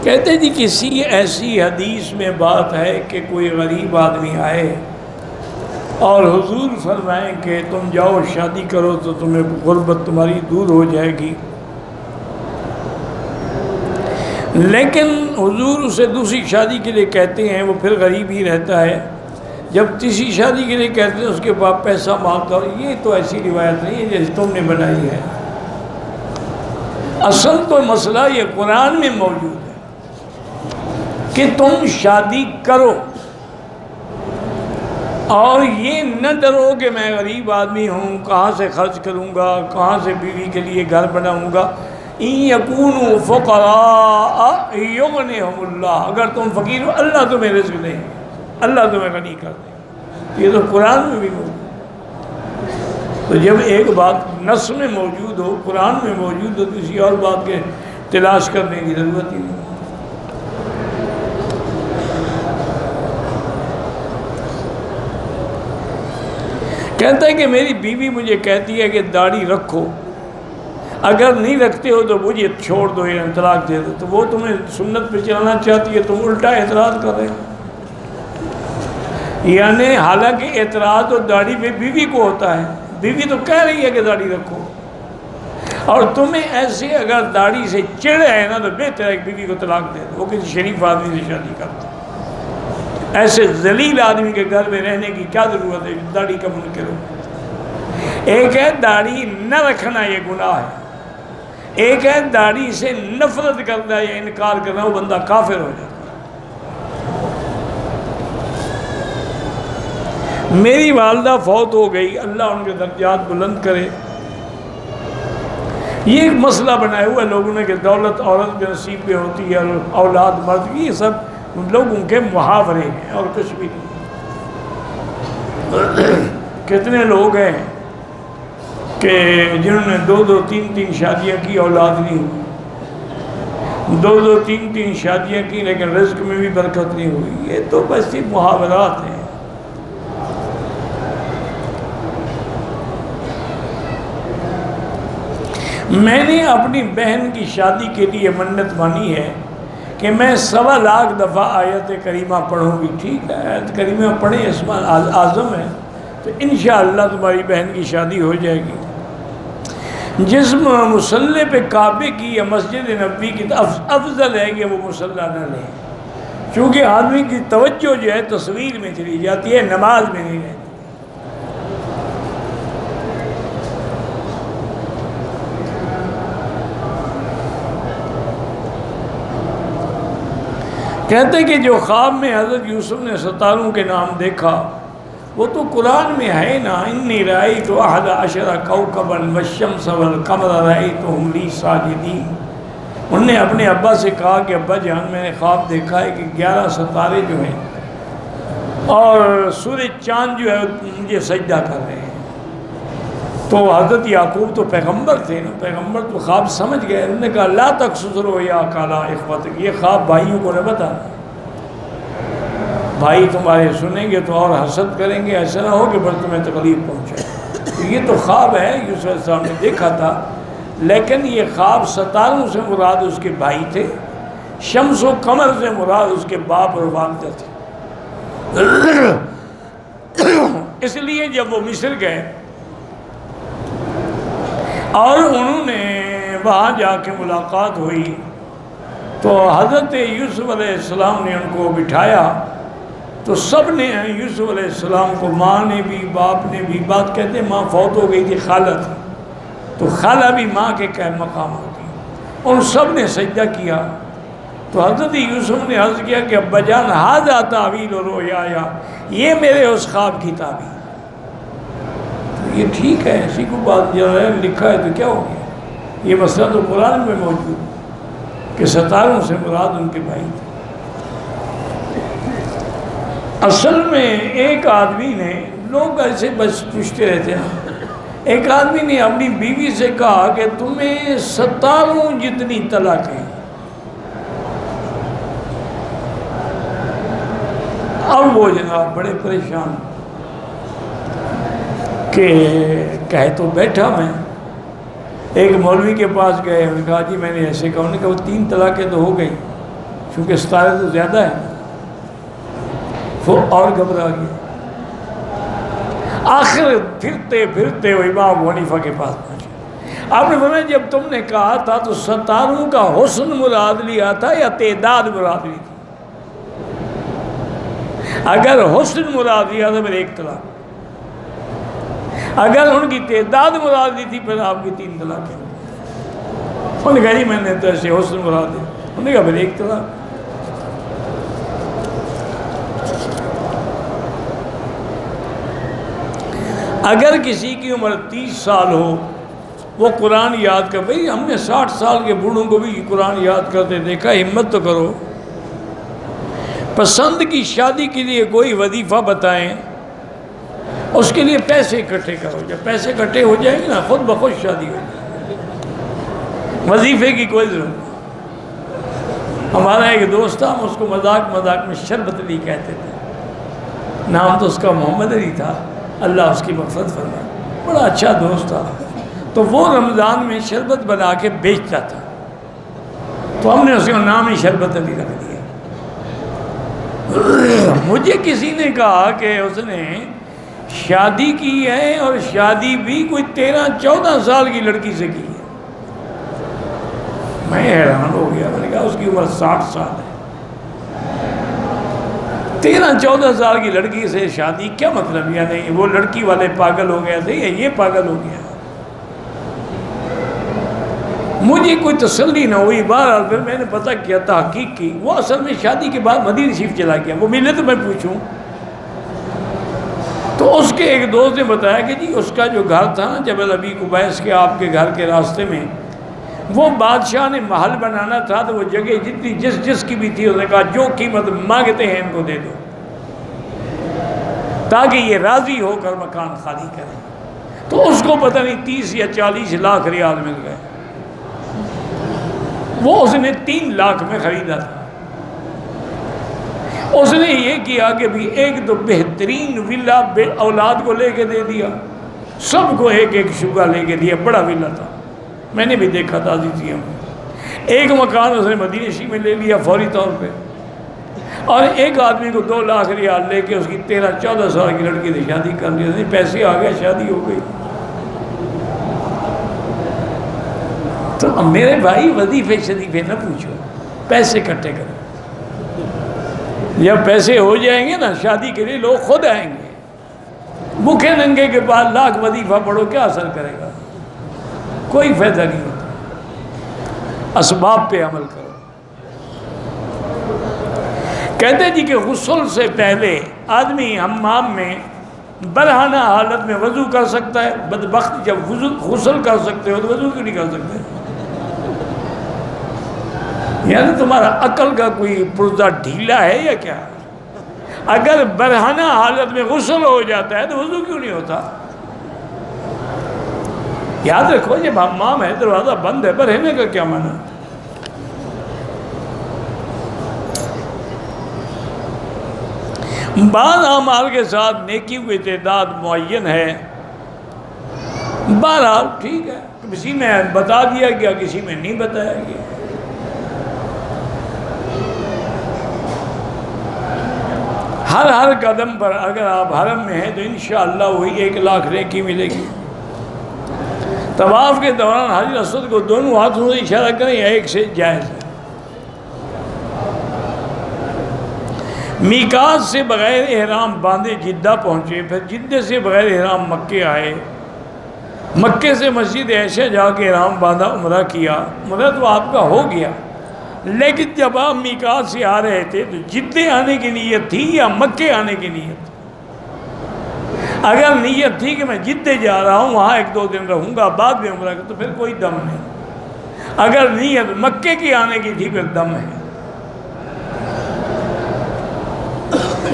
کہتے جی کسی ایسی حدیث میں بات ہے کہ کوئی غریب آدمی آئے اور حضور فرمائیں کہ تم جاؤ شادی کرو تو تمہیں غربت تمہاری دور ہو جائے گی، لیکن حضور اسے دوسری شادی کے لیے کہتے ہیں، وہ پھر غریب ہی رہتا ہے، جب تیسری شادی کے لیے کہتے ہیں اس کے بعد پیسہ مانگتا ہو۔ یہ تو ایسی روایت نہیں ہے جیسے تم نے بنائی ہے، اصل تو مسئلہ یہ قرآن میں موجود ہے کہ تم شادی کرو، اور یہ نہ ڈرو کہ میں غریب آدمی ہوں، کہاں سے خرچ کروں گا، کہاں سے بیوی کے لیے گھر بناؤں گا۔ ان یکونوا فقراء یغنہم اللہ، اگر تم فقیر ہو اللہ تمہیں رزق دے، اللہ تمہیں غنی کر دے۔ یہ تو قرآن میں بھی موجود ہے۔ تو جب ایک بات نص میں موجود ہو، قرآن میں موجود ہو، تو کسی اور بات کے تلاش کرنے کی ضرورت ہی نہیں۔ کہتا ہے کہ میری بیوی مجھے کہتی ہے کہ داڑھی رکھو، اگر نہیں رکھتے ہو تو مجھے چھوڑ دو یا طلاق دے دو، تو وہ تمہیں سنت پہ چلانا چاہتی ہے، تم الٹا اعتراض کر رہے ہو۔ یعنی حالانکہ اعتراض تو داڑھی پہ بیوی کو ہوتا ہے، بیوی تو کہہ رہی ہے کہ داڑھی رکھو، اور تمہیں ایسے اگر داڑھی سے چڑھ ہے نا تو بہتر ہے کہ بیوی کو طلاق دے دو، وہ کسی شریف آدمی سے شادی کرتا ہے۔ ایسے ذلیل آدمی کے گھر میں رہنے کی کیا ضرورت ہے، داڑھی کا منکر ہو۔ ایک ہے داڑھی نہ رکھنا، یہ گناہ ہے، ایک ہے داڑھی سے نفرت کرنا یا انکار کرنا، وہ بندہ کافر ہو جاتا ہے۔ میری والدہ فوت ہو گئی، اللہ ان کے درجات بلند کرے۔ یہ ایک مسئلہ بنایا ہوا ہے لوگوں نے کہ دولت عورت کے نصیب میں ہوتی ہے اور اولاد مرد کی، یہ سب لوگوں کے محاورے ہیں اور کچھ بھی نہیں۔ کتنے لوگ ہیں کہ جنہوں نے دو دو تین تین شادیاں کی، اولاد نہیں ہوئی، دو دو تین تین شادیاں کی لیکن رزق میں بھی برکت نہیں ہوئی۔ یہ تو بس یہ محاورات ہیں۔ میں نے اپنی بہن کی شادی کے لیے منت مانی ہے کہ میں 1.25 دفعہ آیت کریمہ پڑھوں گی۔ ٹھیک ہے، آیت کریمہ پڑھیں، اسم اعظم ہے، تو انشاءاللہ تمہاری بہن کی شادی ہو جائے گی۔ جس مصلی پہ کعبے کی یا مسجد نبوی کی افضل ہے کہ وہ مصلی نہ لیں، چونکہ آدمی کی توجہ جو ہے تصویر میں چلی جاتی ہے، نماز میں نہیں رہتی۔ کہتے کہ جو خواب میں حضرت یوسف نے ستاروں کے نام دیکھا وہ تو قرآن میں ہے نا، انی رأیت 11 کوکبا والشمس والقمر رأیتہم لی ساجدین۔ انہوں نے اپنے ابا سے کہا کہ ابا جان میں نے خواب دیکھا ہے کہ 11 ستارے جو ہیں اور سورج چاند جو ہے مجھے سجدہ کر رہے ہیں۔ تو حضرت یعقوب تو پیغمبر تھے نا، پیغمبر تو خواب سمجھ گئے۔ انہوں نے کہا لا تقصص رؤیا علی اخوتک، یہ خواب بھائیوں کو نہ بتا، بھائی تمہارے سنیں گے تو اور حسد کریں گے، ایسا نہ ہو کہ بس تمہیں تکلیف پہنچے۔ یہ تو خواب ہے، یوسف علیہ السلام نے دیکھا تھا، لیکن یہ خواب ستاروں سے مراد اس کے بھائی تھے، شمس و قمر سے مراد اس کے باپ اور والدہ تھے۔ اس لیے جب وہ مصر گئے اور انہوں نے وہاں جا کے ملاقات ہوئی تو حضرت یوسف علیہ السلام نے ان کو بٹھایا، تو سب نے یوسف علیہ السلام کو، ماں نے بھی باپ نے بھی، بات کہتے ہیں ماں فوت ہو گئی تھی، خالہ تھی، تو خالہ بھی ماں کے مقام ہوتی، ان سب نے سجدہ کیا۔ تو حضرت یوسف نے عرض کیا کہ ابا جان ھذا تعویل رؤیایا، یہ میرے اس خواب کی تعبیر۔ یہ ٹھیک ہے، اسی کو بات جو ہے لکھا ہے تو کیا ہو گیا، یہ مسئلہ تو قرآن میں موجود ہے کہ ستاروں سے مراد ان کے بھائی تھے۔ اصل میں ایک آدمی نے، لوگ ایسے بس پوچھتے رہتے ہیں، ایک آدمی نے اپنی بیوی سے کہا کہ تمہیں ستاروں جتنی طلاقیں۔ اب وہ جناب بڑے پریشان کہ کہہ تو بیٹھا میں، ایک مولوی کے پاس گئے، انہوں نے کہا جی میں نے ایسے کہا، انہوں نے کہا وہ 3 طلاقیں تو ہو گئی، چونکہ ستارے تو زیادہ ہیں، وہ اور گھبرا گیا۔ آخر پھرتے پھرتے وہ امام ابو حنیفہ کے پاس پہنچے۔ آپ نے فرمایا جب تم نے کہا تھا تو ستاروں کا حسن مراد لیا تھا یا تعداد مراد لی تھی؟ اگر حسن مراد لیا تھا پھر ایک طلاق، اگر ان کی تعداد مراد لی تھی پھر آپ کی 3 طلاقیں۔ انہوں نے کہا جی میں نے تو ایسے حسن مراد دی، انہوں نے کہا پھر ایک طلاق۔ اگر کسی کی عمر 30 سال ہو وہ قرآن یاد کر، بھئی ہم نے 60 سال کے بوڑھوں کو بھی قرآن یاد کرتے دیکھا، ہمت تو کرو۔ پسند کی شادی کے لیے کوئی وظیفہ بتائیں، اس کے لیے پیسے اکٹھے کرو، جب پیسے اکٹھے ہو جائیں گے نا خود بخود شادی ہو جائے گی، وظیفے کی کوئی ضرورت نہیں۔ ہمارا ایک دوست تھا، ہم اس کو مذاق مذاق میں شربت علی کہتے تھے، نام تو اس کا محمد علی تھا، اللہ اس کی مغفرت فرمائے، بڑا اچھا دوست تھا۔ تو وہ رمضان میں شربت بنا کے بیچتا تھا، تو ہم نے اس کا نام ہی شربت علی رکھ دیا۔ مجھے کسی نے کہا کہ اس نے شادی کی ہے اور شادی بھی کوئی 13-14 سال کی لڑکی سے کی ہے۔ میں حیران ہو گیا، میں نے کہا اس کی عمر 60 سال ہے، 13-14 سال کی لڑکی سے شادی، کیا مطلب؟ یعنی وہ لڑکی والے پاگل ہو گئے تھے یا یہ پاگل ہو گیا؟ مجھے کوئی تسلی نہ ہوئی۔ بہرحال پھر میں نے پتہ کیا، تحقیق کی، وہ اصل میں شادی کے بعد مدینہ شریف چلا گیا۔ وہ ملے تو میں پوچھوں، تو اس کے ایک دوست نے بتایا کہ جی اس کا جو گھر تھا نا جبل ابی قبیس کے آپ کے گھر کے راستے میں، وہ بادشاہ نے محل بنانا تھا، تو وہ جگہ جتنی جس کی بھی تھی اس نے کہا جو قیمت مانگتے ہیں ان کو دے دو، تاکہ یہ راضی ہو کر مکان خالی کریں۔ تو اس کو پتہ نہیں 30 یا 40 لاکھ ریال مل گئے، وہ اس نے 3 لاکھ میں خریدا تھا۔ اس نے یہ کیا کہ بھی ایک تو بہترین ولا اولاد کو لے کے دے دیا، سب کو ایک ایک شبہ لے کے دیا، بڑا ولا تھا، میں نے بھی دیکھا تھا عزیزیوں میں۔ ایک مکان اس نے مدینہ شریف میں لے لیا فوری طور پہ، اور ایک آدمی کو 2 لاکھ ریال لے کے اس کی 13-14 سال کی لڑکی سے شادی کر لی، پیسے آ گئے، شادی ہو گئی۔ تو میرے بھائی وظیفے شریفے نہ پوچھو، پیسے اکٹھے کرو، جب پیسے ہو جائیں گے نا شادی کے لیے لوگ خود آئیں گے۔ بھوکے ننگے کے بعد لاکھ وظیفہ پڑھو، کیا اثر کرے گا؟ کوئی فائدہ نہیں ہوتا۔ اسباب پہ عمل کرو۔ کہتے جی کہ غسل سے پہلے آدمی حمام میں برہنہ حالت میں وضو کر سکتا ہے؟ بدبخت، جب غسل کر سکتے ہو تو وضو کیوں نہیں کر سکتے؟ یعنی تمہارا عقل کا کوئی پرزہ ڈھیلا ہے یا کیا؟ اگر برہنہ حالت میں غسل ہو جاتا ہے تو وضو کیوں نہیں ہوتا؟ یاد رکھو جب حمام ہے دروازہ بند ہے، برہنے کا کیا معنی؟ بعض اعمال کے ساتھ نیکی کی تعداد معین ہے، بہرحال ٹھیک ہے، کسی میں بتا دیا گیا کسی میں نہیں بتایا گیا۔ ہر قدم پر اگر آپ حرم میں ہیں تو انشاءاللہ وہی 1 لاکھ نیکی ملے گی۔ طواف کے دوران حجر اسود کو دونوں ہاتھوں سے اشارہ کریں یا ایک سے جائز ہے۔ میقات سے بغیر احرام باندھے جدہ پہنچے، پھر جدہ سے بغیر احرام مکے آئے، مکے سے مسجد عائشہ جا کے احرام باندھا، عمرہ کیا، عمرہ تو آپ کا ہو گیا، لیکن جب آپ میقات سے آ رہے تھے تو جدے آنے کی نیت تھی یا مکے آنے کی نیت تھی؟ اگر نیت تھی کہ میں جدے جا رہا ہوں وہاں 1-2 دن رہوں گا بعد میں عمرہ تو پھر کوئی دم نہیں۔ اگر نیت مکے کی آنے کی تھی پھر دم ہے۔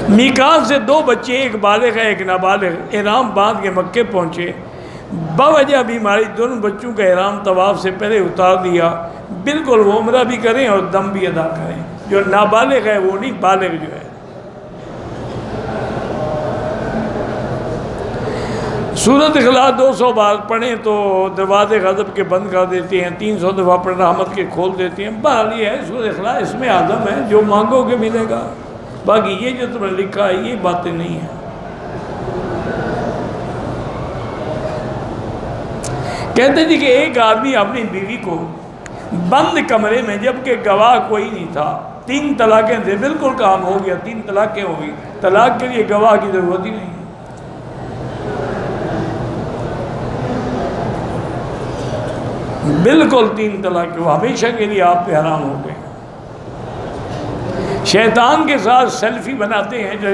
میقات سے 2 بچے، ایک بالغ ہے ایک نابالغ، احرام باندھ کے مکے پہنچے، باوجہ بیماری دونوں بچوں کا احرام طواف سے پہلے اتار دیا، بالکل وہ عمرہ بھی کریں اور دم بھی ادا کریں۔ جو نابالغ ہے وہ نہیں، بالغ جو ہے۔ سورۃ اخلاص 200 بار پڑھیں تو دروازے غضب کے بند کر دیتے ہیں، 300 دفعہ پڑھ رحمت کے کھول دیتے ہیں۔ بہرحال یہ ہے سورۃ اخلاص اس میں اعظم ہے، جو مانگو گے ملے گا، باقی یہ جو تم نے لکھا ہے یہ باتیں نہیں ہیں۔ کہتے جی کہ ایک آدمی اپنی بیوی کو بند کمرے میں، جبکہ گواہ کوئی نہیں تھا، 3 طلاقیں تھے، بالکل کام ہو گیا، 3 طلاقیں ہو گئی، طلاق کے لیے گواہ کی ضرورت ہی نہیں ہے۔ بالکل 3 طلاق وہ ہمیشہ کے لیے آپ پہ حرام ہو گئے۔ شیطان کے ساتھ سیلفی بناتے ہیں، جو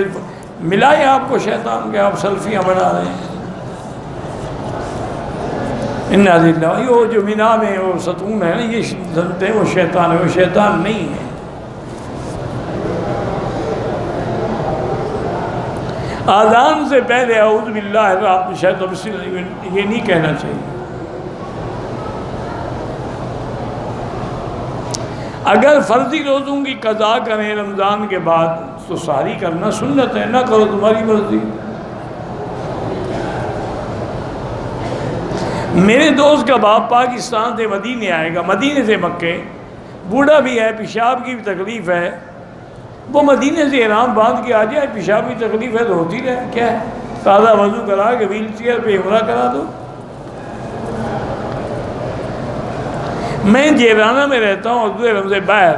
ملا ہے آپ کو شیطان کے، آپ سیلفیاں بنا رہے ہیں۔ وہ جو مینا میں وہ ستون ہے نا، یہ سنتے ہیں وہ شیطان ہے، وہ شیطان نہیں ہے۔ آذان سے پہلے اعوذ باللہ الرحمن الرحیم یہ نہیں کہنا چاہیے۔ اگر فرضی روزوں کی قضا کریں رمضان کے بعد تو سحری کرنا سنت ہے، نہ کرو تمہاری مرضی۔ میرے دوست کا باپ پاکستان سے مدینے آئے گا، مدینے سے مکے، بوڑھا بھی ہے، پیشاب کی بھی تکلیف ہے، وہ مدینے سے احرام باندھ کے آ جائے، پیشاب کی تکلیف ہے تو ہوتی رہے، کیا ہے، تازہ وضو کرا کے ویل چیئر پہ عمرہ کرا دو۔ میں جیرانہ میں رہتا ہوں، اردو رم سے باہر،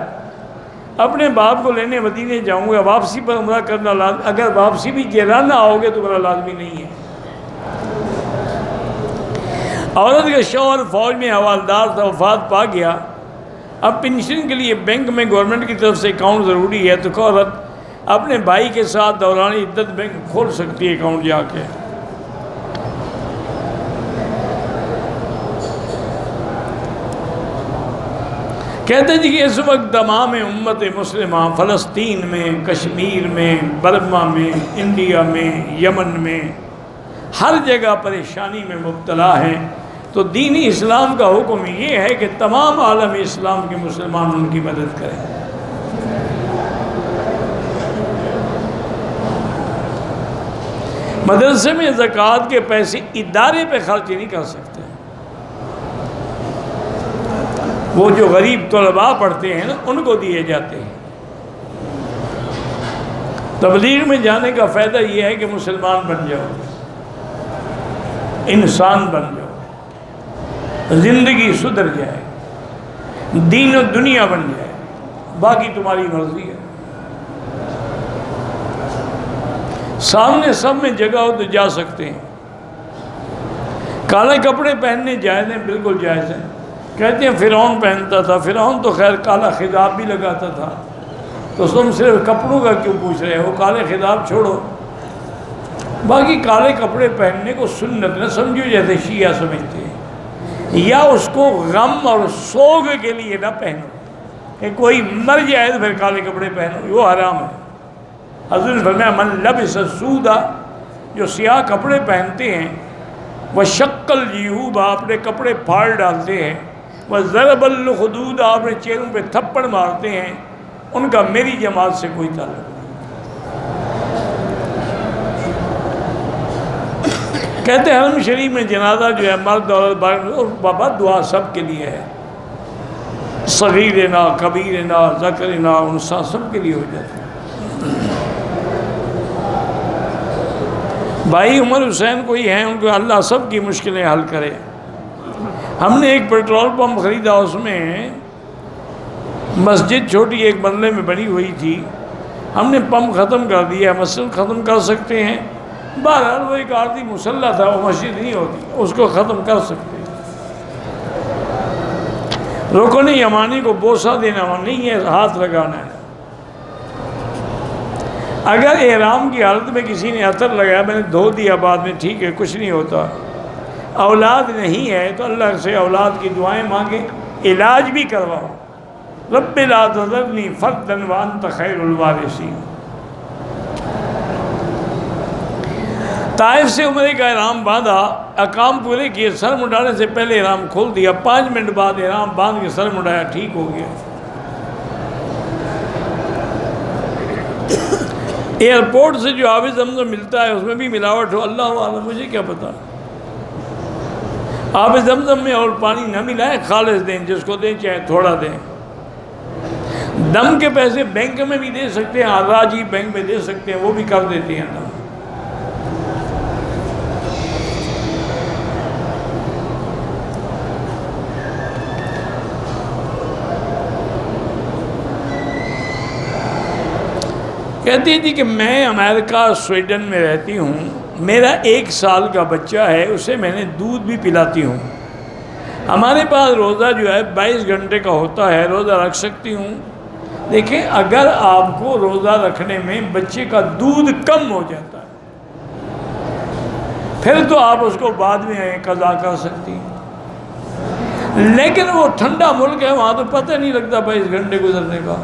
اپنے باپ کو لینے مدینے جاؤں گا، واپسی پر عمرہ کرنا لازمی، اگر واپسی بھی جیرانہ آؤ گے تو بڑا لازمی نہیں ہے۔ عورت کا شوہر فوج میں حوالدار تھا، وفات پا گیا، اب پنشن کے لیے بینک میں گورنمنٹ کی طرف سے اکاؤنٹ ضروری ہے، تو عورت اپنے بھائی کے ساتھ دوران عدت بینک کھول سکتی ہے اکاؤنٹ جا کے۔ کہتے ہیں کہ اس وقت تمام امت مسلمہ فلسطین میں، کشمیر میں، برما میں، انڈیا میں، یمن میں، ہر جگہ پریشانی میں مبتلا ہیں، تو دین اسلام کا حکم یہ ہے کہ تمام عالم اسلام کے مسلمان ان کی مدد کریں۔ مدرسے میں زکوٰۃ کے پیسے ادارے پہ خرچ نہیں کر سکتے، وہ جو غریب طلباء پڑھتے ہیں نا ان کو دیے جاتے ہیں۔ تبلیغ میں جانے کا فائدہ یہ ہے کہ مسلمان بن جاؤ، انسان بن جاؤ، زندگی سدھر جائے، دین و دنیا بن جائے، باقی تمہاری مرضی ہے۔ سامنے سب میں جگہ ہو تو جا سکتے ہیں۔ کالے کپڑے پہننے جائز ہیں، بالکل جائز ہیں۔ کہتے ہیں فرعون پہنتا تھا، فرعون تو خیر کالا خضاب بھی لگاتا تھا، تو تم صرف کپڑوں کا کیوں پوچھ رہے ہو؟ کالے خضاب چھوڑو، باقی کالے کپڑے پہننے کو سنت نہ سمجھو جیسے شیعہ سمجھتے ہیں، یا اس کو غم اور سوگ کے لیے نہ پہنو کہ کوئی مر جائے تو پھر کالے کپڑے پہنو، وہ حرام ہے۔ حضرت نے فرمایا من لبس سودا، جو سیاہ کپڑے پہنتے ہیں، وہ شکل جیوب، اپنے کپڑے پھاڑ ڈالتے ہیں، وہ ضرب الخدود، اپنے چہروں پہ تھپڑ مارتے ہیں، ان کا میری جماعت سے کوئی تعلق نہیں۔ کہتے ہیں حرم شریف میں جنازہ جو ہے مرد عورت بابا دعا سب کے لیے ہے، صغیرنا کبیرنا ذکرنا انثیٰ سب کے لیے ہو جاتی ہے۔ بھائی عمر حسین کوئی ہیں، ان کو اللہ سب کی مشکلیں حل کرے۔ ہم نے ایک پیٹرول پمپ خریدا، اس میں مسجد چھوٹی ایک بنگلے میں بنی ہوئی تھی، ہم نے پمپ ختم کر دیا، مسجد ختم کر سکتے ہیں؟ بہرحال وہ ایک عارضی مسلح تھا، وہ مسجد نہیں ہوتی، اس کو ختم کر سکتے ہیں۔ رکن یمانی کو بوسہ دینا نہیں ہے، ہاتھ لگانا ہے۔ اگر احرام کی حالت میں کسی نے عطر لگایا، میں نے دھو دیا بعد میں، ٹھیک ہے، کچھ نہیں ہوتا۔ اولاد نہیں ہے تو اللہ سے اولاد کی دعائیں مانگیں، علاج بھی کرواؤ۔ رب لا تذرنی فردا وانت خیر الوارثین۔ طائف سے عمرے کا احرام باندھا، احکام پورے کیے، سر مڈانے سے پہلے احرام کھول دیا، 5 منٹ بعد احرام باندھ کے سر مڈایا، ٹھیک ہو گیا۔ ایئرپورٹ سے جو آب زمزم ملتا ہے اس میں بھی ملاوٹ ہو، اللہ اعلم، مجھے کیا پتا۔ آب زمزم میں اور پانی نہ ملائے، خالص دیں، جس کو دیں چاہے تھوڑا دیں۔ دم کے پیسے بینک میں بھی دے سکتے ہیں، آراجی بینک میں دے سکتے ہیں، وہ بھی کر دیتے ہیں دم۔ کہتی تھی کہ میں امریکہ سویڈن میں رہتی ہوں، میرا 1 سال کا بچہ ہے، اسے میں نے دودھ بھی پلاتی ہوں۔ ہمارے پاس روزہ جو ہے 22 گھنٹے کا ہوتا ہے، روزہ رکھ سکتی ہوں۔ دیکھیں، اگر آپ کو روزہ رکھنے میں بچے کا دودھ کم ہو جاتا ہے پھر تو آپ اس کو بعد میں قضا کر سکتی ہیں، لیکن وہ ٹھنڈا ملک ہے، وہاں تو پتہ نہیں لگتا 22 گھنٹے گزرنے کا۔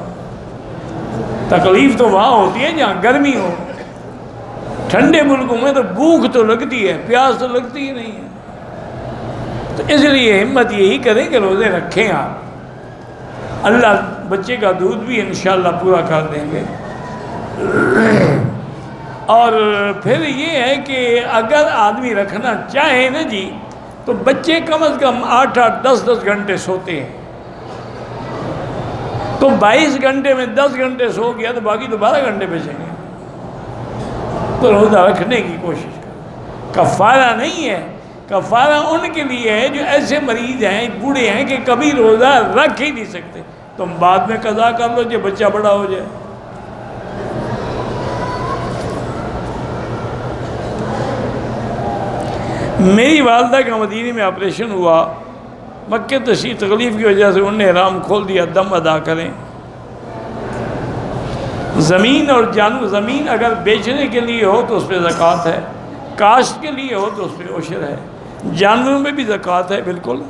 تکلیف تو وہاں ہوتی ہے جہاں گرمی ہو، ٹھنڈے ملکوں میں تو بھوک تو لگتی ہے، پیاس تو لگتی ہی نہیں ہے۔ تو اس لیے ہمت یہی کریں کہ روزے رکھیں آپ، اللہ بچے کا دودھ بھی انشاءاللہ پورا کر دیں گے۔ اور پھر یہ ہے کہ اگر آدمی رکھنا چاہے نا جی، تو بچے کم از کم 8-8 10-10 گھنٹے سوتے ہیں، تو 22 گھنٹے میں 10 گھنٹے سو گیا تو باقی تو 12 گھنٹے بچیں گے۔ تو روزہ رکھنے کی کوشش کریں۔ کفارہ نہیں ہے، کفارہ ان کے لیے ہے جو ایسے مریض ہیں، بوڑھے ہیں کہ کبھی روزہ رکھ ہی نہیں سکتے، تم بعد میں قضا کر لو جب بچہ بڑا ہو جائے۔ میری والدہ کا مدینے میں آپریشن ہوا، مکہ تشریف تکلیف کی وجہ سے انہوں نے احرام کھول دیا، دم ادا کریں۔ زمین اور جانور، زمین اگر بیچنے کے لیے ہو تو اس پہ زکوٰۃ ہے، کاشت کے لیے ہو تو اس پہ عشر ہے، جانوروں میں بھی زکوٰۃ ہے بالکل۔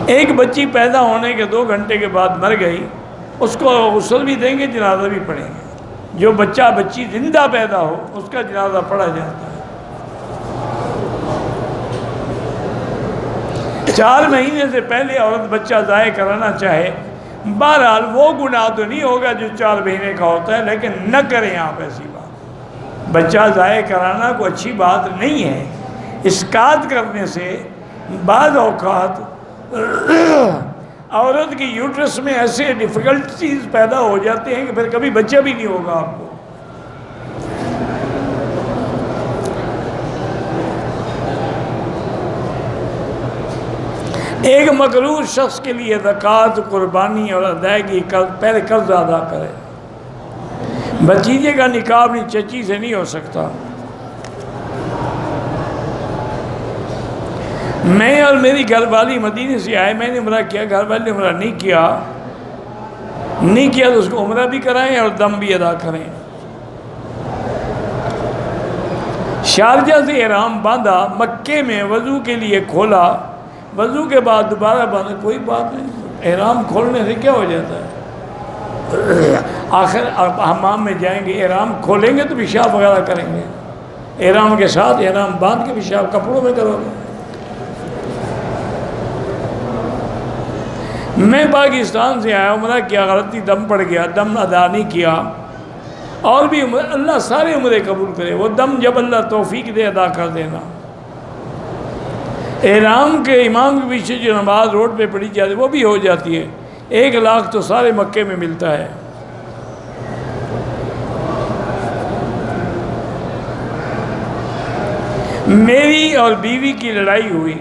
ایک بچی پیدا ہونے کے 2 گھنٹے کے بعد مر گئی، اس کو غسل بھی دیں گے، جنازہ بھی پڑھیں گے۔ جو بچی زندہ پیدا ہو اس کا جنازہ پڑھا جاتا ہے۔ 4 مہینے سے پہلے عورت بچہ ضائع کرانا چاہے، بہرحال وہ گناہ تو نہیں ہوگا جو 4 مہینے کا ہوتا ہے، لیکن نہ کریں آپ ایسی بات۔ بچہ ضائع کرانا کوئی اچھی بات نہیں ہے۔ اسقاط کرنے سے بعض اوقات عورت کی یوٹرس میں ایسے ڈیفیکلٹیز پیدا ہو جاتے ہیں کہ پھر کبھی بچہ بھی نہیں ہوگا آپ کو۔ ایک مقروض شخص کے لیے زکوٰۃ، قربانی اور ادائیگی پہلے قرض ادا کرے۔ بھتیجے کا نکاح اپنی چچی سے نہیں ہو سکتا۔ میں اور میری گھر والی مدینے سے آئے، میں نے عمرہ کیا، گھر والے نے عمرہ نہیں کیا تو اس کو عمرہ بھی کرائیں اور دم بھی ادا کریں۔ شارجہ سے احرام باندھا، مکے میں وضو کے لیے کھولا، وضو کے بعد دوبارہ باندھا، کوئی بات نہیں، احرام کھولنے سے کیا ہو جاتا ہے؟ آخر آپ حمام میں جائیں گے، احرام کھولیں گے تو پیشاب وغیرہ کریں گے، احرام کے ساتھ احرام باندھ کے پیشاب کپڑوں میں کرو گے۔ میں پاکستان سے آیا، عمرہ کیا، غلطی دم پڑ گیا، دم ادا نہیں کیا، اور بھی اللہ سارے عمرے قبول کرے، وہ دم جب اللہ توفیق دے ادا کر دینا۔ احرام کے امام کے پیچھے جو نماز روڈ پہ پڑھی جاتی ہے وہ بھی ہو جاتی ہے، 1 لاکھ تو سارے مکے میں ملتا ہے۔ میری اور بیوی کی لڑائی ہوئی،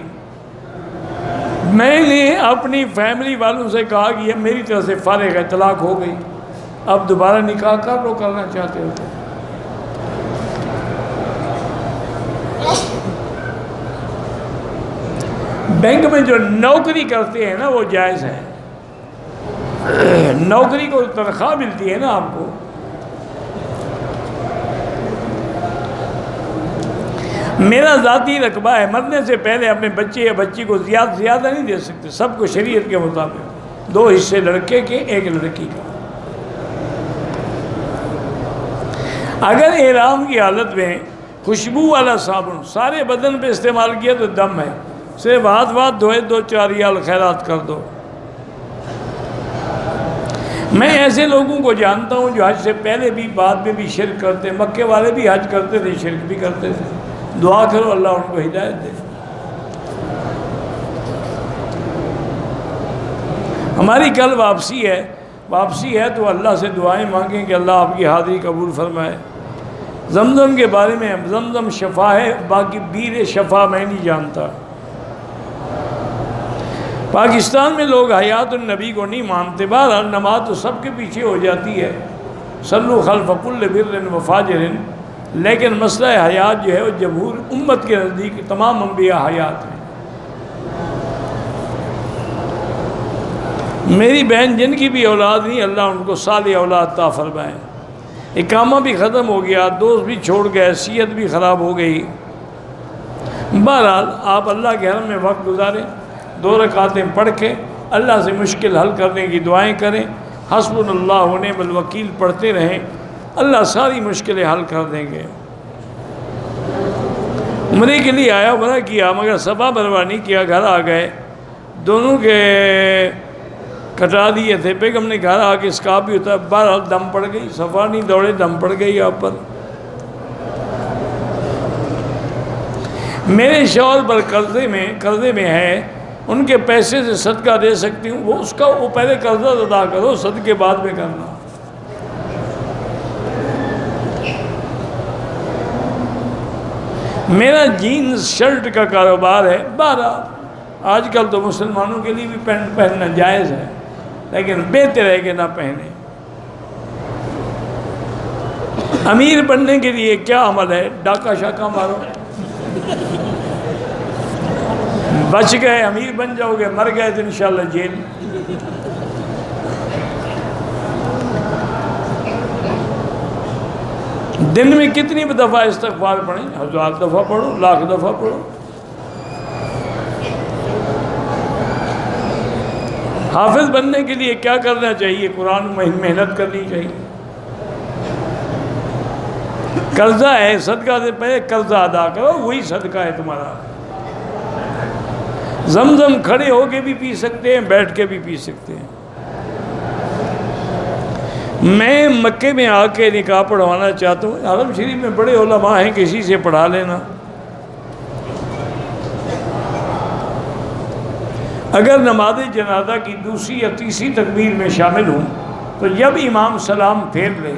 میں نے اپنی فیملی والوں سے کہا کہ یہ میری طرف سے فارغ ہے، طلاق ہو گئی، اب دوبارہ نکاح کر لو، کرنا چاہتے ہو تو۔ بینک میں جو نوکری کرتے ہیں نا وہ جائز ہے، نوکری کو تنخواہ ملتی ہے نا آپ کو۔ میرا ذاتی رقبہ ہے، مرنے سے پہلے اپنے بچے یا بچی کو زیادہ نہیں دے سکتے، سب کو شریعت کے مطابق 2 حصے لڑکے کے، 1 لڑکی کا۔ اگر احرام کی حالت میں خوشبو والا صابن سارے بدن پہ استعمال کیا تو دم ہے، صرف ہاتھ دھوئے، 2-4 ریال خیرات کر دو۔ میں ایسے لوگوں کو جانتا ہوں جو حج سے پہلے بھی بعد میں بھی شرک کرتے، مکے والے بھی حج کرتے تھے، شرک بھی کرتے تھے۔ دعا کرو اللہ ان کو ہدایت دے۔ ہماری کل واپسی ہے تو اللہ سے دعائیں مانگیں کہ اللہ آپ کی حاضری قبول فرمائے۔ زمزم کے بارے میں زمزم شفا ہے، باقی بیر شفا میں نہیں جانتا۔ پاکستان میں لوگ حیات النبی کو نہیں مانتے، بہرحال نماز تو سب کے پیچھے ہو جاتی ہے، صلو خلف کل بر و فاجر، لیکن مسئلہ حیات جو ہے وہ جمہور امت کے نزدیک تمام انبیاء حیات ہیں۔ میری بہن جن کی بھی اولاد نہیں، اللہ ان کو صالح اولاد عطا فرمائے۔ اقامہ بھی ختم ہو گیا، دوست بھی چھوڑ گئے، صحت بھی خراب ہو گئی۔ بہرحال آپ اللہ کے حرم میں وقت گزاریں، 2 رکعتیں پڑھ کے اللہ سے مشکل حل کرنے کی دعائیں کریں، حسبنا اللہ و نعم الوکیل پڑھتے رہیں، اللہ ساری مشکلیں حل کر دیں گے۔ عمرے کے لیے آیا، عمرہ کیا، مگر صفا مروا نہیں کیا، گھر آ گئے، دونوں کے کٹا دیے تھے۔ بیگم نے گھر آ کے اسکاف بھی ہوتا ہے، بہرحال دم پڑ گئی، صفا نہیں دوڑے، دم پڑ گئی آپ پر۔ میرے شوہر پر قرضے میں ہے، ان کے پیسے سے صدقہ دے سکتی ہوں، وہ پہلے قرضہ ادا کرو، صدقے بعد میں کرنا۔ میرا جینز شرٹ کا کاروبار ہے، بہرحال آج کل تو مسلمانوں کے لیے بھی پینٹ پہننا جائز ہے، لیکن بہتر ہے کہ نہ پہنے۔ امیر بننے کے لیے کیا عمل ہے؟ ڈاکہ شاکہ مارو، بچ گئے امیر بن جاؤ گے، مر گئے تو انشاءاللہ جیل۔ دن میں کتنی دفعہ استغفار پڑھیں؟ 1000 دفعہ پڑھو، 1,00,000 دفعہ پڑھو۔ حافظ بننے کے لیے کیا کرنا چاہیے؟ قرآن میں محنت کرنی چاہیے۔ قرضہ ہے، صدقہ سے پہلے قرضہ ادا کرو، وہی صدقہ ہے تمہارا۔ زمزم کھڑے ہو کے بھی پی سکتے ہیں، بیٹھ کے بھی پی سکتے ہیں۔ میں مکے میں آ کے نکاح پڑھوانا چاہتا ہوں، حرم شریف میں بڑے علماء ہیں، کسی سے پڑھا لینا۔ اگر نماز جنازہ کی 2ری یا 3ری تکبیر میں شامل ہوں تو جب امام سلام پھیر لے،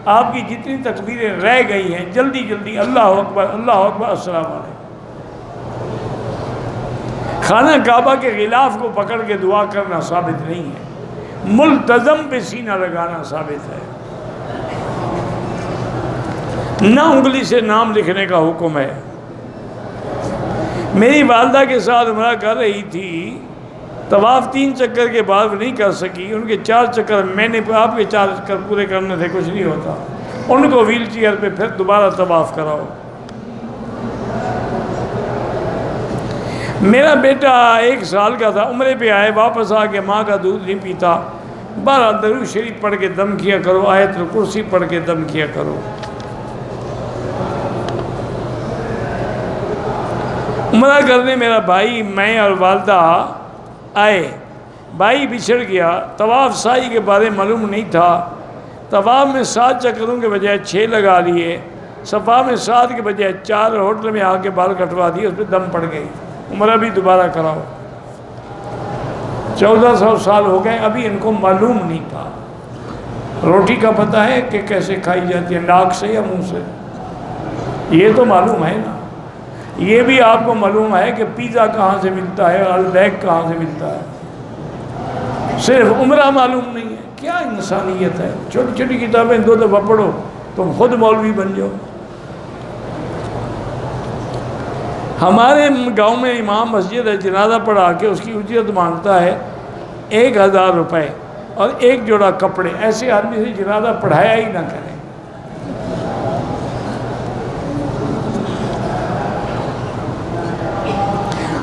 آپ کی جتنی تکبیریں رہ گئی ہیں جلدی جلدی اللہ اکبر اللہ اکبر السلام علیکم۔ خانہ کعبہ کے غلاف کو پکڑ کے دعا کرنا ثابت نہیں ہے، ملتزم پہ سینہ لگانا ثابت ہے۔ نہ انگلی سے نام لکھنے کا حکم ہے۔ میری والدہ کے ساتھ عمرہ کر رہی تھی، طواف 3 چکر کے بعد نہیں کر سکی، ان کے 4 چکر میں نے آپ کے 4 چکر پورے کرنے تھے، کچھ نہیں ہوتا، ان کو ویل چیئر پہ پھر دوبارہ طواف کراؤ۔ میرا بیٹا 1 سال کا تھا، عمرے پہ آئے، واپس آ کے ماں کا دودھ نہیں پیتا، بہرحال درود شریف پڑھ کے دم کیا کرو، آیت الکرسی پڑھ کے دم کیا کرو۔ عمرہ کرنے میرا بھائی، میں اور والدہ آئے، بھائی بچھڑ گیا، طواف سائی کے بارے معلوم نہیں تھا، طواف میں 7 چکروں کے بجائے 6 لگا لیے، صفا میں 7 کے بجائے 4، ہوٹل میں آ کے بال کٹوا دیے، اس پہ دم پڑ گئی۔ عمرہ بھی دوبارہ کراؤ۔ 1400 سال ہو گئے، ابھی ان کو معلوم نہیں تھا۔ روٹی کا پتہ ہے کہ کیسے کھائی جاتی ہے، ناک سے یا منہ سے؟ یہ تو معلوم ہے نا۔ یہ بھی آپ کو معلوم ہے کہ پیزا کہاں سے ملتا ہے، البیک کہاں سے ملتا ہے، صرف عمرہ معلوم نہیں ہے۔ کیا انسانیت ہے؟ چھوٹی چھوٹی کتابیں 2 دفعہ پڑھو تم خود مولوی بن جاؤ۔ ہمارے گاؤں میں امام مسجد ہے، جنازہ پڑھا کے اس کی اجرت مانگتا ہے 1000 روپے اور 1 جوڑا کپڑے۔ ایسے آدمی سے جنازہ پڑھایا ہی نہ کریں۔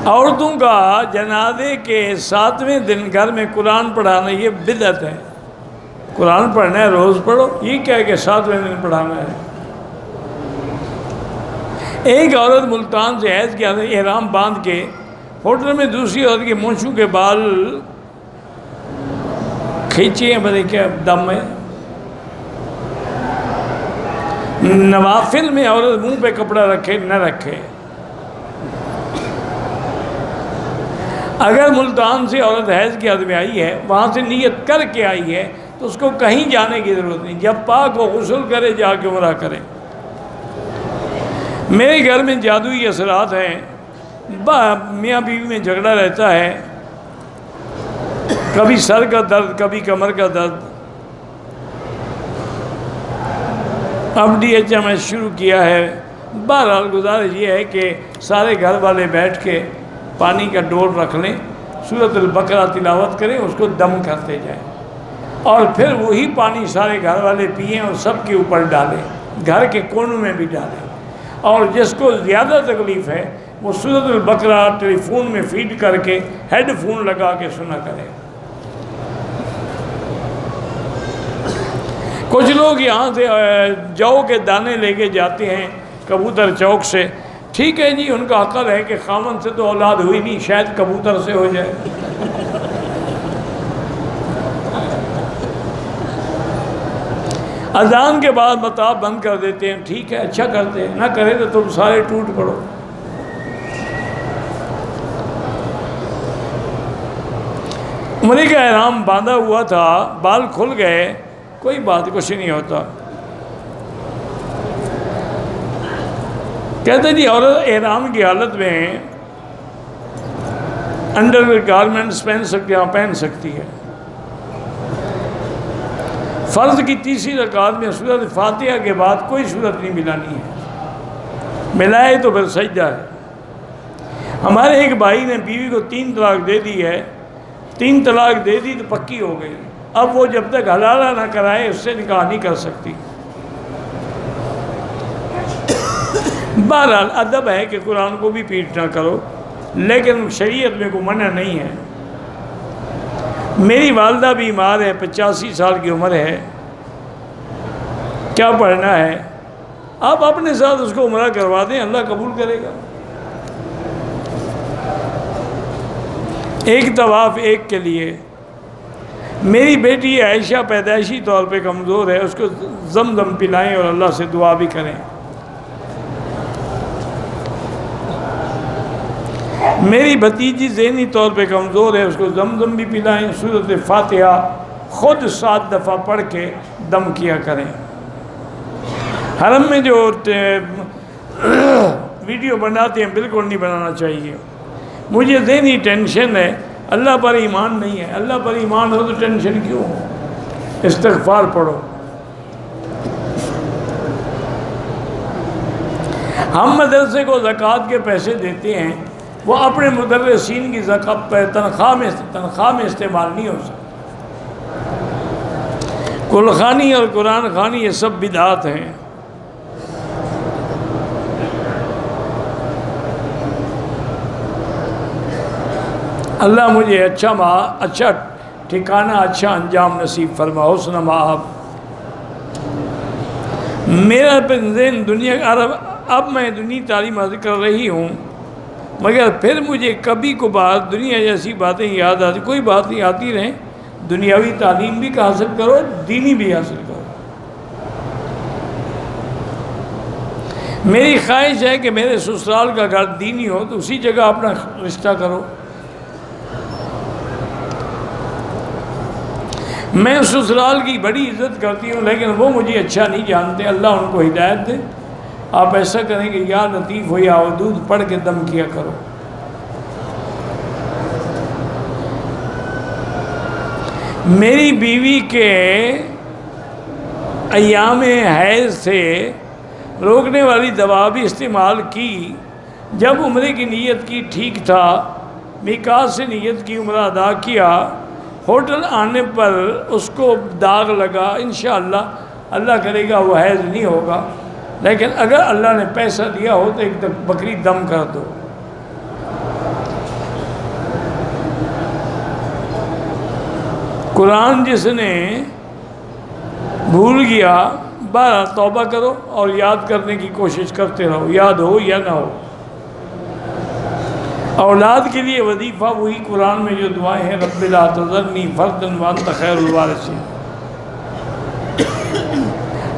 عورتوں کا جنازے کے 7ویں دن گھر میں قرآن پڑھانا یہ بدعت ہے۔ قرآن پڑھنا ہے روز پڑھو، یہ کیا ہے کہ 7ویں دن پڑھانا ہے؟ ایک عورت ملتان سے حیض کے اندر احرام باندھ کے ہوٹل میں دوسری عورت کے مونچھوں کے بال کھینچے ہیں، بڑے کیا دم ہے؟ نوافل میں عورت منہ پہ کپڑا رکھے نہ رکھے. اگر ملتان سے عورت حیض کی حد میں آئی ہے، وہاں سے نیت کر کے آئی ہے، تو اس کو کہیں جانے کی ضرورت نہیں. جب پاک وہ غسل کرے، جا کے عمرہ کرے. میرے گھر میں جادوئی اثرات ہیں، میاں بیوی میں جھگڑا رہتا ہے، کبھی سر کا درد، کبھی کمر کا درد. اب ڈی ایچ ایم ایس شروع کیا ہے. بہرحال گزارش یہ ہے کہ سارے گھر والے بیٹھ کے پانی کا ڈول رکھ لیں، سورۃ البقرہ تلاوت کریں، اس کو دم کرتے جائیں، اور پھر وہی پانی سارے گھر والے پئیں اور سب کے اوپر ڈالیں، گھر کے کونوں میں بھی ڈالیں. اور جس کو زیادہ تکلیف ہے وہ سورۃ البقرہ ٹیلی فون میں فیڈ کر کے ہیڈ فون لگا کے سنا کرے. کچھ لوگ یہاں سے جو کے دانے لے کے جاتے ہیں کبوتر چوک سے. ٹھیک ہے جی، ان کا عقل ہے کہ خامن سے تو اولاد ہوئی نہیں، شاید کبوتر سے ہو جائے. اذان کے بعد مطاف بند کر دیتے ہیں، ٹھیک ہے، اچھا کرتے ہیں، نہ کرے تو تم سارے ٹوٹ پڑو. عمرے کا احرام باندھا ہوا تھا، بال کھل گئے، کوئی بات، کچھ نہیں ہوتا. کہتے جی عورت احرام کی حالت میں انڈر گارمنٹس پہن سکتی ہے. فرض کی تیسری رکعت میں سورۃ فاتحہ کے بعد کوئی سورت نہیں ملانی ہے، ملائے تو پھر سجدہ ہے. ہمارے ایک بھائی نے بیوی کو 3 طلاق دے دی ہے، 3 طلاق دے دی تو پکی ہو گئی. اب وہ جب تک حلالہ نہ کرائے اس سے نکاح نہیں کر سکتی. بہرحال ادب ہے کہ قرآن کو بھی پیٹ نہ کرو، لیکن شریعت میں کوئی منع نہیں ہے. میری والدہ بیمار ہے، 85 سال کی عمر ہے، کیا پڑھنا ہے؟ آپ اپنے ساتھ اس کو عمرہ کروا دیں، اللہ قبول کرے گا. ایک طواف ایک کے لیے. میری بیٹی عائشہ پیدائشی طور پہ کمزور ہے، اس کو زمزم پلائیں اور اللہ سے دعا بھی کریں. میری بھتیجی ذہنی طور پہ کمزور ہے، اس کو زمزم بھی پلائیں، سورۃ فاتحہ خود 7 دفعہ پڑھ کے دم کیا کریں. حرم میں جو ویڈیو بناتے ہیں بالکل نہیں بنانا چاہیے. مجھے ذہنی ٹینشن ہے، اللہ پر ایمان نہیں ہے. اللہ پر ایمان ہو تو ٹینشن کیوں ہو؟ استغفار پڑھو. ہم مدرسے کو زکوٰۃ کے پیسے دیتے ہیں، وہ اپنے مدرسین کی زکوٰۃ پہ تنخواہ میں استعمال نہیں ہو سکتا. کل خوانی اور قرآن خوانی یہ سب بدعات ہیں. اللہ مجھے اچھا ٹھکانہ، اچھا انجام نصیب فرما، حسن مآب. میرا ذہن دنیا اب میں دنیا تعلیم حاصل کر رہی ہوں، مگر پھر مجھے کبھی کبھار دنیا جیسی باتیں یاد آتی. کوئی بات نہیں، آتی رہیں. دنیاوی تعلیم بھی حاصل کرو، دینی بھی حاصل کرو. میری خواہش ہے کہ میرے سسرال کا گھر دینی ہو تو اسی جگہ اپنا رشتہ کرو. میں سسرال کی بڑی عزت کرتی ہوں، لیکن وہ مجھے اچھا نہیں جانتے. اللہ ان کو ہدایت دے. آپ ایسا کریں کہ یا لطیف ہو یا ودود پڑھ کے دم کیا کرو. میری بیوی کے ایام حیض سے روکنے والی دوا بھی استعمال کی. جب عمرے کی نیت کی ٹھیک تھا، میقات سے نیت کی، عمرہ ادا کیا، ہوٹل آنے پر اس کو داغ لگا. انشاءاللہ اللہ کرے گا وہ حیض نہیں ہوگا، لیکن اگر اللہ نے پیسہ دیا ہو تو ایک بکری دم کر دو. قرآن جس نے بھول گیا، بارہ توبہ کرو اور یاد کرنے کی کوشش کرتے رہو، یاد ہو یا نہ ہو. اولاد کے لیے وظیفہ وہی قرآن میں جو دعائیں ہیں، رب لا تذرنی فردا وانت خیر الوارثین.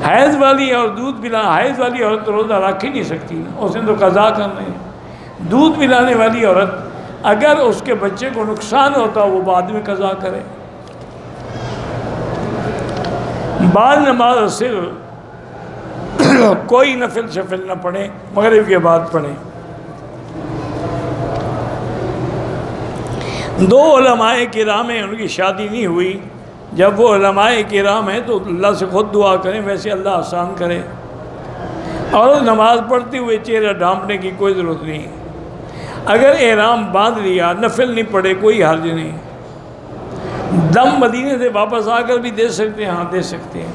حیض والی اور دودھ پلا، حیض والی عورت تو روزہ رکھ ہی نہیں سکتی نا، اس نے تو قضا کرنا ہے۔ دودھ پلانے والی عورت اگر اس کے بچے کو نقصان ہوتا وہ بعد میں قضا کرے۔ بعد نماز صرف کوئی نفل شفل نہ پڑھے، مغرب کے بعد پڑھے۔ دو علماء کرام ہیں، ان کی شادی نہیں ہوئی، جب وہ علماء کرام ہیں تو اللہ سے خود دعا کریں، ویسے اللہ آسان کرے۔ اور نماز پڑھتے ہوئے چہرہ ڈھانپنے کی کوئی ضرورت نہیں۔ اگر احرام باندھ لیا، نفل نہیں پڑھے، کوئی حرج نہیں۔ دم مدینے سے واپس آ کر بھی دے سکتے ہیں، ہاں دے سکتے ہیں۔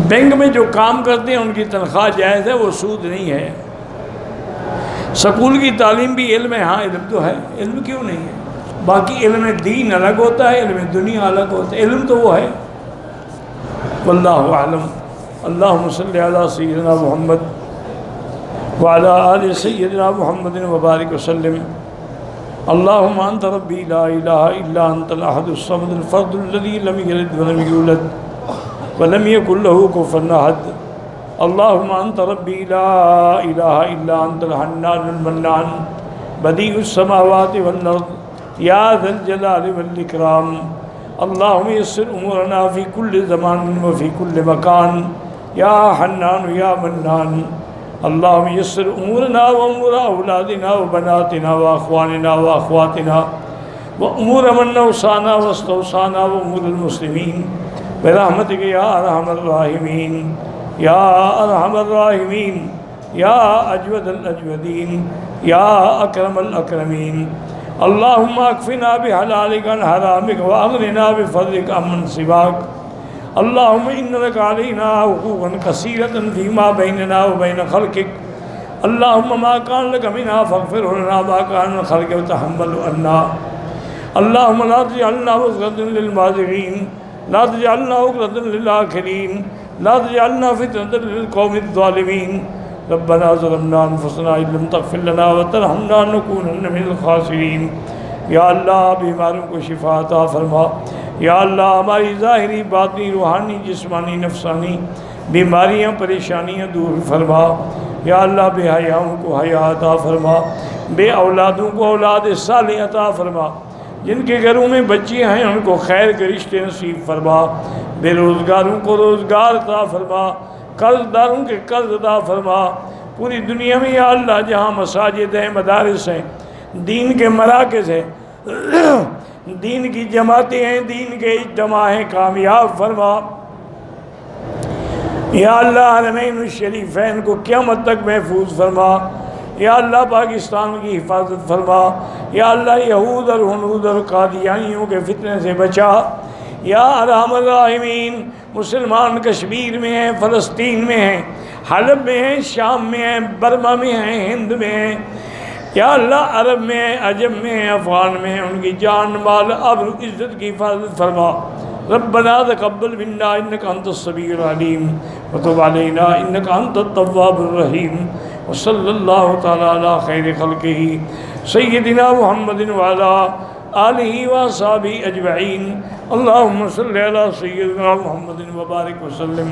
بینک میں جو کام کرتے ہیں ان کی تنخواہ جائز ہے، وہ سود نہیں ہے۔ سکول کی تعلیم بھی علم ہے، ہاں علم تو ہے، علم کیوں نہیں ہے؟ باقی علم دین الگ ہوتا ہے، علم دنیا الگ ہوتا ہے، علم تو وہ ہے۔ واللہ اعلم۔ اللہم صلی علی سیدنا محمد وعلی آل سیدنا محمد وبارک وسلم۔ اللہم انت ربی لا الہ الا انت الاحد الصمد الفرد الذی لم یلد ولم یولد ولم یکن له کفوا احد۔ اللہم انت ربی لا الہ الا انت الحنان المنان بدیع السماوات والارض یا ذا الجلال والاکرام۔ اللہم یسر امورنا فی کل زمان وفی کل مکان یا حنان یا منان۔ اللہم یسر امورنا و امور اولادنا و بناتنا و اخواننا و اخواتنا و امور من اوصانا و استوصانا و امور المسلمین برحمتک یا ارحم الراحمین یا ارحم الراحمین یا اجود الاجودین یا اکرم الاکرمین۔ اللہم اکفنا بحلالک عن حرامک واغننا بفضلک عمن سواک۔ اللہم ان لک علینا حقوقا کثیرۃ فیما بیننا و بین خلقک۔ اللہم ما کان لک منها فاغفر لنا ما کان من خلقک وتحمل عنا۔ اللہم لا تجعلنا عقدۃ للمعذرین، لا تجعلنا عقدۃ للآخرین، لا تجعلنا فتنة للقوم الظالمین۔ ربنا ظلمنا انفسنا ان لم تغفر لنا وترحمنا لنکونن من الخاسرین۔ یا اللہ بیماروں کو شفا عطا فرما۔ یا اللہ ہماری ظاہری، باطنی، روحانی، جسمانی، نفسانی بیماریاں، پریشانیاں دور فرما۔ یا اللہ بے حیاؤں کو حیا عطا فرما، بے اولادوں کو اولاد صالح عطا فرما، جن کے گھروں میں بچیاں ہیں ان کو خیر کے رشتے نصیب فرما، بے روزگاروں کو روزگار عطا فرما، قرض داروں کے قرض عطا فرما۔ پوری دنیا میں یا اللہ جہاں مساجد ہیں، مدارس ہیں، دین کے مراکز ہیں، دین کی جماعتیں ہیں، دین کے اجتماع ہیں، کامیاب فرما۔ یا اللہ حرمین الشریفین کو قیامت تک محفوظ فرما۔ یا اللہ پاکستان کی حفاظت فرما۔ یا اللہ یہود اور ہنود اور قادیانیوں کے فتنے سے بچا۔ یا ارحم الراحمین، مسلمان کشمیر میں ہیں، فلسطین میں ہیں، حلب میں ہیں، شام میں ہیں، برما میں ہیں، ہند میں ہیں، یا اللہ عرب میں ہیں، عجم میں ہیں، افغان میں ہیں، ان کی جان مال ابر عزت کی حفاظت فرما۔ ربنا تقبل منا انک انت السمیع العلیم وتب علینا انک انت التواب الرحیم۔ وصلی اللہ تعالی علی خیر خلقہ سیدنا محمد وعلی آلہ واصحابہ اجمعین۔ اللہم صلی علی سیدنا محمد وبارک وسلم۔